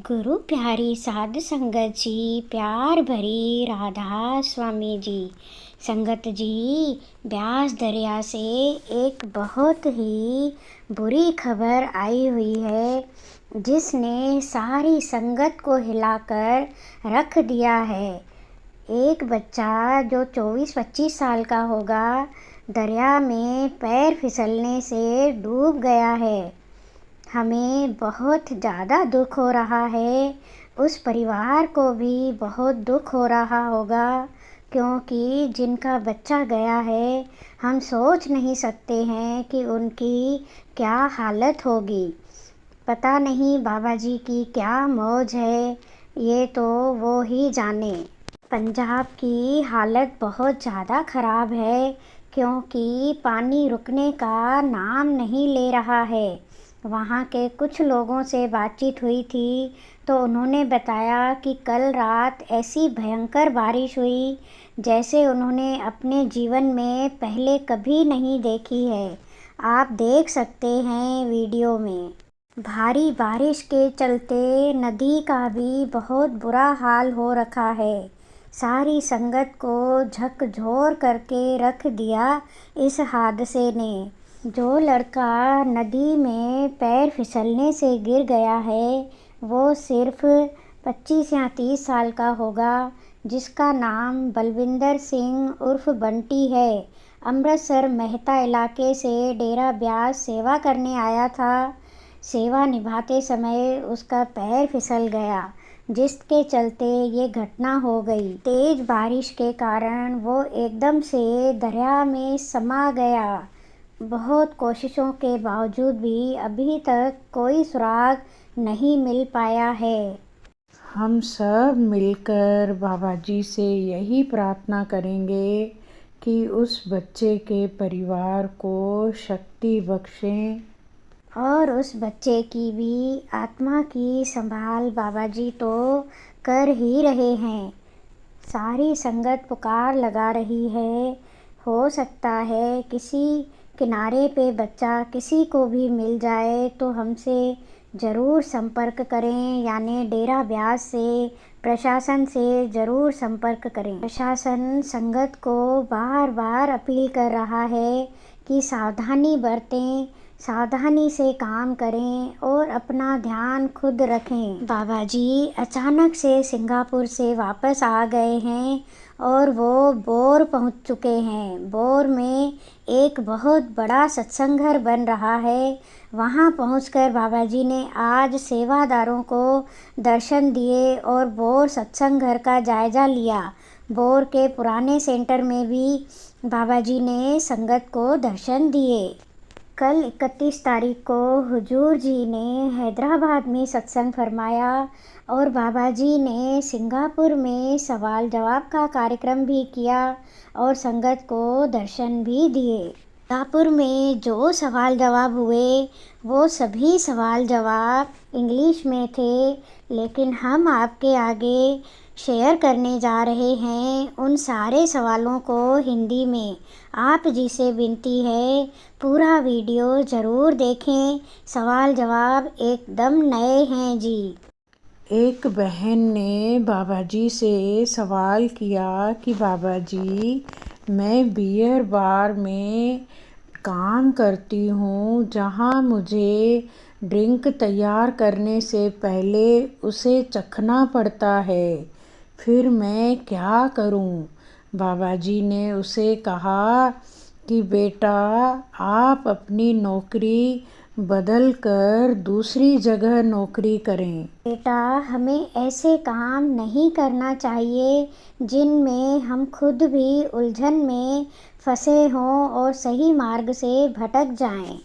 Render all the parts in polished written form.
गुरु प्यारी साध संगत जी, प्यार भरी राधा स्वामी जी। संगत जी, ब्यास दरिया से एक बहुत ही बुरी खबर आई हुई है जिसने सारी संगत को हिलाकर रख दिया है। एक बच्चा जो 24-25 साल का होगा, दरिया में पैर फिसलने से डूब गया है। हमें बहुत ज़्यादा दुख हो रहा है, उस परिवार को भी बहुत दुख हो रहा होगा, क्योंकि जिनका बच्चा गया है हम सोच नहीं सकते हैं कि उनकी क्या हालत होगी। पता नहीं बाबा जी की क्या मौज है, ये तो वो ही जाने। पंजाब की हालत बहुत ज़्यादा ख़राब है, क्योंकि पानी रुकने का नाम नहीं ले रहा है। वहाँ के कुछ लोगों से बातचीत हुई थी तो उन्होंने बताया कि कल रात ऐसी भयंकर बारिश हुई जैसे उन्होंने अपने जीवन में पहले कभी नहीं देखी है। आप देख सकते हैं वीडियो में। भारी बारिश के चलते नदी का भी बहुत बुरा हाल हो रखा है। सारी संगत को झकझोर करके रख दिया इस हादसे ने। जो लड़का नदी में पैर फिसलने से गिर गया है वो सिर्फ 25 या 30 साल का होगा, जिसका नाम बलविंदर सिंह उर्फ बंटी है। अमृतसर मेहता इलाके से डेरा ब्यास सेवा करने आया था। सेवा निभाते समय उसका पैर फिसल गया, जिसके चलते ये घटना हो गई। तेज बारिश के कारण वो एकदम से दरिया में समा गया। बहुत कोशिशों के बावजूद भी अभी तक कोई सुराग नहीं मिल पाया है। हम सब मिलकर बाबा जी से यही प्रार्थना करेंगे कि उस बच्चे के परिवार को शक्ति बख्शें और उस बच्चे की भी आत्मा की संभाल बाबा जी तो कर ही रहे हैं। सारी संगत पुकार लगा रही है। हो सकता है किसी किनारे पे बच्चा किसी को भी मिल जाए तो हमसे ज़रूर संपर्क करें, यानी डेरा ब्यास से, प्रशासन से ज़रूर संपर्क करें। प्रशासन संगत को बार बार अपील कर रहा है कि सावधानी बरतें, सावधानी से काम करें और अपना ध्यान खुद रखें। बाबा जी अचानक से सिंगापुर से वापस आ गए हैं और वो बोर पहुंच चुके हैं। बोर में एक बहुत बड़ा सत्संग घर बन रहा है। वहां पहुंचकर बाबा जी ने आज सेवादारों को दर्शन दिए और बोर सत्संग घर का जायज़ा लिया। बोर के पुराने सेंटर में भी बाबा जी ने संगत को दर्शन दिए। कल 31 तारीख को हुजूर जी ने हैदराबाद में सत्संग फरमाया और बाबा जी ने सिंगापुर में सवाल जवाब का कार्यक्रम भी किया और संगत को दर्शन भी दिए। सिंगापुर में जो सवाल जवाब हुए वो सभी सवाल जवाब इंग्लिश में थे, लेकिन हम आपके आगे शेयर करने जा रहे हैं उन सारे सवालों को हिंदी में। आप जी से विनती है पूरा वीडियो ज़रूर देखें, सवाल जवाब एकदम नए हैं जी। एक बहन ने बाबा जी से सवाल किया कि बाबा जी, मैं बियर बार में काम करती हूँ जहाँ मुझे ड्रिंक तैयार करने से पहले उसे चखना पड़ता है, फिर मैं क्या करूँ। बाबा जी ने उसे कहा कि बेटा, आप अपनी नौकरी बदल कर दूसरी जगह नौकरी करें। बेटा, हमें ऐसे काम नहीं करना चाहिए जिनमें हम खुद भी उलझन में फंसे हों और सही मार्ग से भटक जाएं।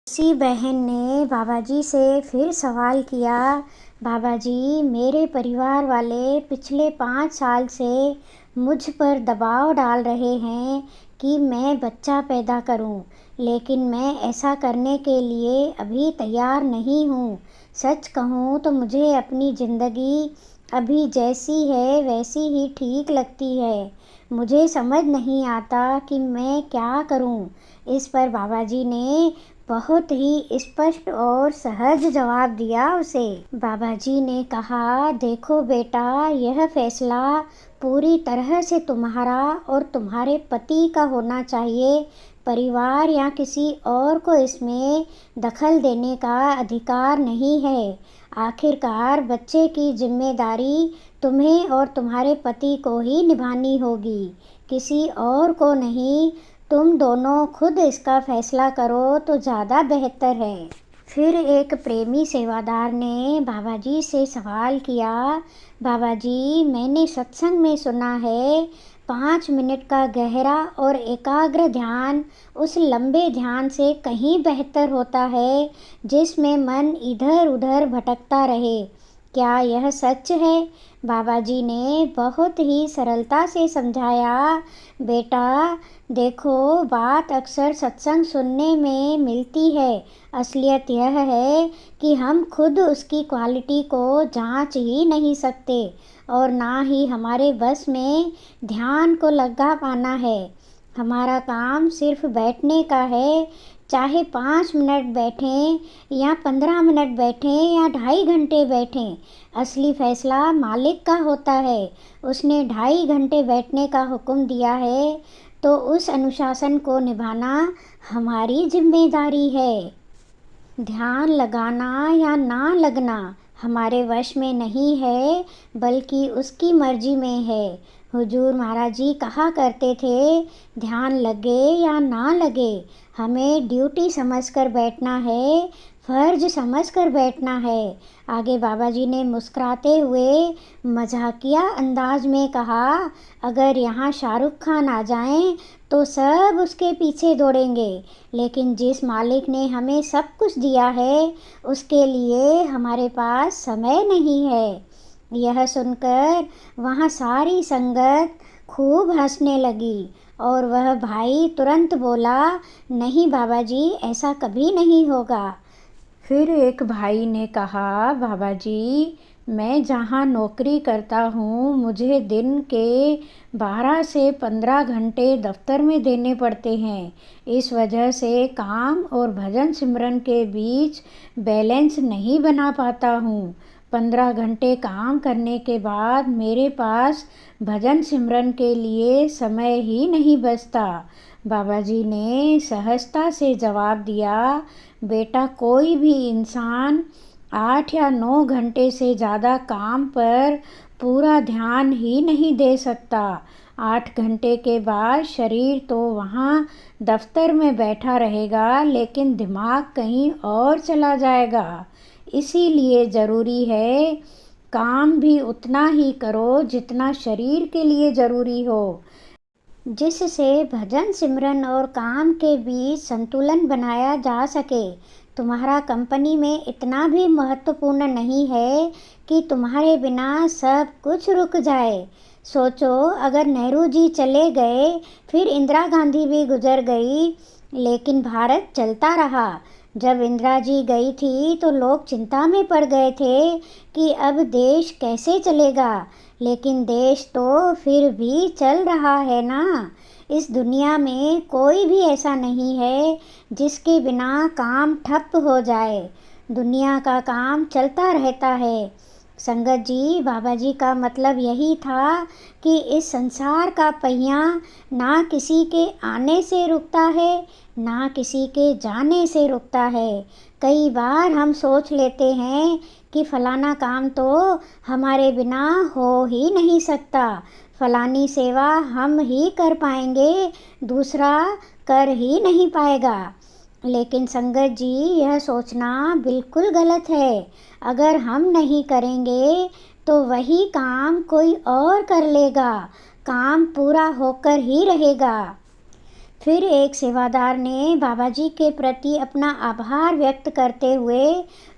उसी बहन ने बाबा जी से फिर सवाल किया, बाबा जी, मेरे परिवार वाले पिछले 5 साल से मुझ पर दबाव डाल रहे हैं कि मैं बच्चा पैदा करूं, लेकिन मैं ऐसा करने के लिए अभी तैयार नहीं हूं। सच कहूं तो मुझे अपनी ज़िंदगी अभी जैसी है वैसी ही ठीक लगती है। मुझे समझ नहीं आता कि मैं क्या करूं। इस पर बाबा जी ने बहुत ही स्पष्ट और सहज जवाब दिया उसे। बाबा जी ने कहा, देखो बेटा, यह फैसला पूरी तरह से तुम्हारा और तुम्हारे पति का होना चाहिए। परिवार या किसी और को इसमें दखल देने का अधिकार नहीं है। आखिरकार बच्चे की जिम्मेदारी तुम्हें और तुम्हारे पति को ही निभानी होगी, किसी और को नहीं। तुम दोनों खुद इसका फैसला करो तो ज़्यादा बेहतर है। फिर एक प्रेमी सेवादार ने बाबा जी से सवाल किया, बाबा जी, मैंने सत्संग में सुना है 5 मिनट का गहरा और एकाग्र ध्यान उस लंबे ध्यान से कहीं बेहतर होता है जिसमें मन इधर उधर भटकता रहे। क्या यह सच है? बाबा जी ने बहुत ही सरलता से समझाया, बेटा देखो, बात अक्सर सत्संग सुनने में मिलती है। असलियत यह है कि हम खुद उसकी क्वालिटी को जांच ही नहीं सकते और ना ही हमारे बस में ध्यान को लगा पाना है। हमारा काम सिर्फ बैठने का है, चाहे 5 मिनट बैठें या 15 मिनट बैठें या 2.5 घंटे बैठें। असली फैसला मालिक का होता है। उसने 2.5 घंटे बैठने का हुक्म दिया है तो उस अनुशासन को निभाना हमारी जिम्मेदारी है। ध्यान लगाना या ना लगना हमारे वश में नहीं है, बल्कि उसकी मर्जी में है। हुजूर महाराज जी कहा करते थे, ध्यान लगे या ना लगे, हमें ड्यूटी समझकर बैठना है, फर्ज समझकर बैठना है। आगे बाबा जी ने मुस्कुराते हुए मजाकिया अंदाज में कहा, अगर यहाँ शाहरुख खान आ जाएं तो सब उसके पीछे दौड़ेंगे, लेकिन जिस मालिक ने हमें सब कुछ दिया है उसके लिए हमारे पास समय नहीं है। यह सुनकर वहाँ सारी संगत खूब हंसने लगी और वह भाई तुरंत बोला, नहीं बाबा जी, ऐसा कभी नहीं होगा। फिर एक भाई ने कहा, बाबा जी, मैं जहाँ नौकरी करता हूँ मुझे दिन के 12 से 15 घंटे दफ्तर में देने पड़ते हैं। इस वजह से काम और भजन सिमरन के बीच बैलेंस नहीं बना पाता हूँ। 15 घंटे काम करने के बाद मेरे पास भजन सिमरन के लिए समय ही नहीं बचता। बाबा जी ने सहजता से जवाब दिया, बेटा, कोई भी इंसान 8 या 9 घंटे से ज़्यादा काम पर पूरा ध्यान ही नहीं दे सकता। 8 घंटे के बाद शरीर तो वहाँ दफ्तर में बैठा रहेगा, लेकिन दिमाग कहीं और चला जाएगा। इसीलिए ज़रूरी है काम भी उतना ही करो जितना शरीर के लिए ज़रूरी हो, जिससे भजन सिमरन और काम के बीच संतुलन बनाया जा सके। तुम्हारा कंपनी में इतना भी महत्वपूर्ण नहीं है कि तुम्हारे बिना सब कुछ रुक जाए। सोचो, अगर नेहरू जी चले गए, फिर इंदिरा गांधी भी गुजर गई, लेकिन भारत चलता रहा। जब इंदिरा जी गई थी तो लोग चिंता में पड़ गए थे कि अब देश कैसे चलेगा, लेकिन देश तो फिर भी चल रहा है ना। इस दुनिया में कोई भी ऐसा नहीं है जिसके बिना काम ठप हो जाए। दुनिया का काम चलता रहता है। संगत जी, बाबा जी का मतलब यही था कि इस संसार का पहिया ना किसी के आने से रुकता है, ना किसी के जाने से रुकता है। कई बार हम सोच लेते हैं कि फलाना काम तो हमारे बिना हो ही नहीं सकता, फलानी सेवा हम ही कर पाएंगे, दूसरा कर ही नहीं पाएगा। लेकिन संगत जी, यह सोचना बिल्कुल गलत है। अगर हम नहीं करेंगे तो वही काम कोई और कर लेगा, काम पूरा होकर ही रहेगा। फिर एक सेवादार ने बाबा जी के प्रति अपना आभार व्यक्त करते हुए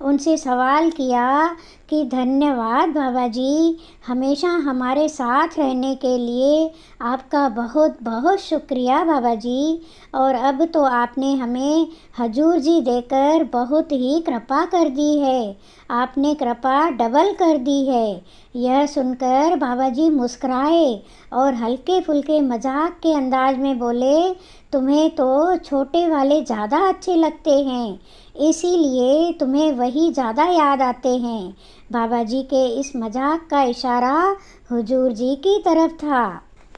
उनसे सवाल किया कि धन्यवाद बाबा जी, हमेशा हमारे साथ रहने के लिए आपका बहुत बहुत शुक्रिया बाबा जी। और अब तो आपने हमें हजूर जी देकर बहुत ही कृपा कर दी है, आपने कृपा डबल कर दी है। यह सुनकर बाबा जी मुस्कुराए और हल्के फुल्के मजाक के अंदाज में बोले, तुम्हें तो छोटे वाले ज़्यादा अच्छे लगते हैं, इसीलिए तुम्हें वही ज़्यादा याद आते हैं। बाबा जी के इस मजाक का इशारा हुजूर जी की तरफ था।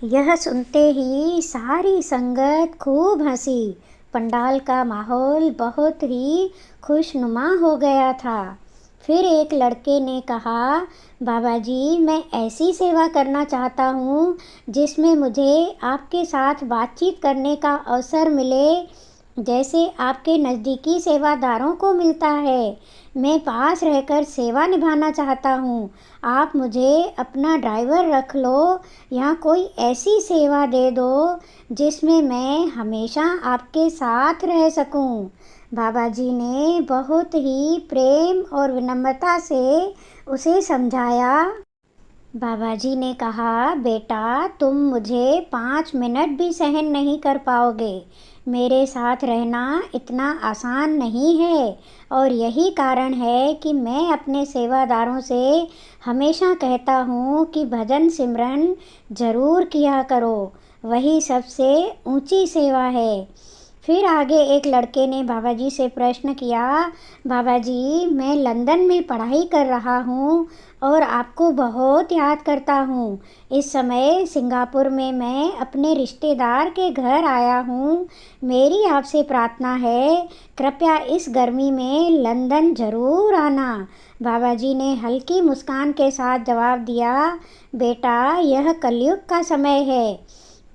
यह सुनते ही सारी संगत खूब हंसी। पंडाल का माहौल बहुत ही खुशनुमा हो गया था। फिर एक लड़के ने कहा, बाबा जी मैं ऐसी सेवा करना चाहता हूँ जिसमें मुझे आपके साथ बातचीत करने का अवसर मिले, जैसे आपके नज़दीकी सेवादारों को मिलता है। मैं पास रहकर सेवा निभाना चाहता हूँ। आप मुझे अपना ड्राइवर रख लो या कोई ऐसी सेवा दे दो जिसमें मैं हमेशा आपके साथ रह सकूँ। बाबा जी ने बहुत ही प्रेम और विनम्रता से उसे समझाया। बाबा जी ने कहा, बेटा तुम मुझे 5 मिनट भी सहन नहीं कर पाओगे। मेरे साथ रहना इतना आसान नहीं है और यही कारण है कि मैं अपने सेवादारों से हमेशा कहता हूँ कि भजन सिमरन ज़रूर किया करो, वही सबसे ऊंची सेवा है। फिर आगे एक लड़के ने बाबा जी से प्रश्न किया, बाबा जी मैं लंदन में पढ़ाई कर रहा हूँ और आपको बहुत याद करता हूँ। इस समय सिंगापुर में मैं अपने रिश्तेदार के घर आया हूँ। मेरी आपसे प्रार्थना है, कृपया इस गर्मी में लंदन ज़रूर आना। बाबा जी ने हल्की मुस्कान के साथ जवाब दिया, बेटा यह कलयुग का समय है।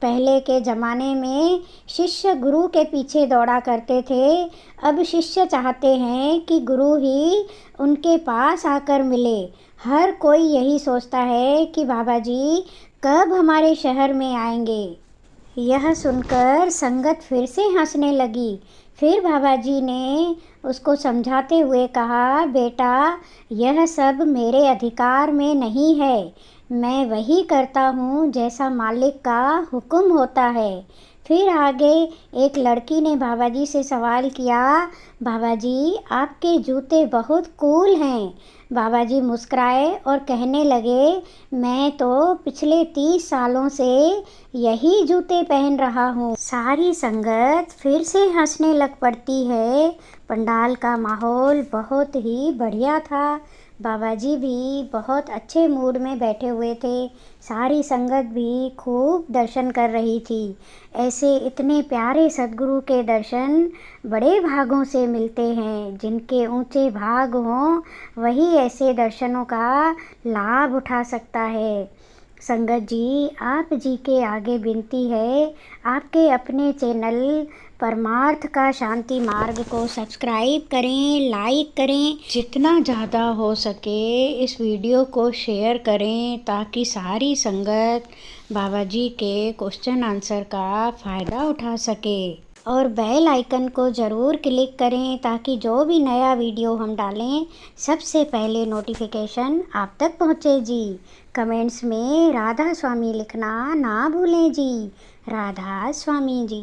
पहले के ज़माने में शिष्य गुरु के पीछे दौड़ा करते थे, अब शिष्य चाहते हैं कि गुरु ही उनके पास आकर मिले। हर कोई यही सोचता है कि बाबा जी कब हमारे शहर में आएंगे। यह सुनकर संगत फिर से हंसने लगी। फिर बाबा जी ने उसको समझाते हुए कहा, बेटा यह सब मेरे अधिकार में नहीं है। मैं वही करता हूँ जैसा मालिक का हुक्म होता है। फिर आगे एक लड़की ने बाबा जी से सवाल किया, बाबा जी आपके जूते बहुत कूल हैं। बाबा जी मुस्कुराए और कहने लगे, मैं तो पिछले 30 सालों से यही जूते पहन रहा हूँ। सारी संगत फिर से हंसने लग पड़ती है। पंडाल का माहौल बहुत ही बढ़िया था। बाबा जी भी बहुत अच्छे मूड में बैठे हुए थे। सारी संगत भी खूब दर्शन कर रही थी। ऐसे इतने प्यारे सद्गुरु के दर्शन बड़े भागों से मिलते हैं। जिनके ऊंचे भाग हों वही ऐसे दर्शनों का लाभ उठा सकता है। संगत जी आप जी के आगे विनती है, आपके अपने चैनल परमार्थ का शांति मार्ग को सब्सक्राइब करें, लाइक करें। जितना ज़्यादा हो सके इस वीडियो को शेयर करें ताकि सारी संगत बाबा जी के क्वेश्चन आंसर का फ़ायदा उठा सके। और बेल आइकन को ज़रूर क्लिक करें ताकि जो भी नया वीडियो हम डालें सबसे पहले नोटिफिकेशन आप तक पहुँचे जी। कमेंट्स में राधा स्वामी लिखना ना भूलें जी। राधा स्वामी जी।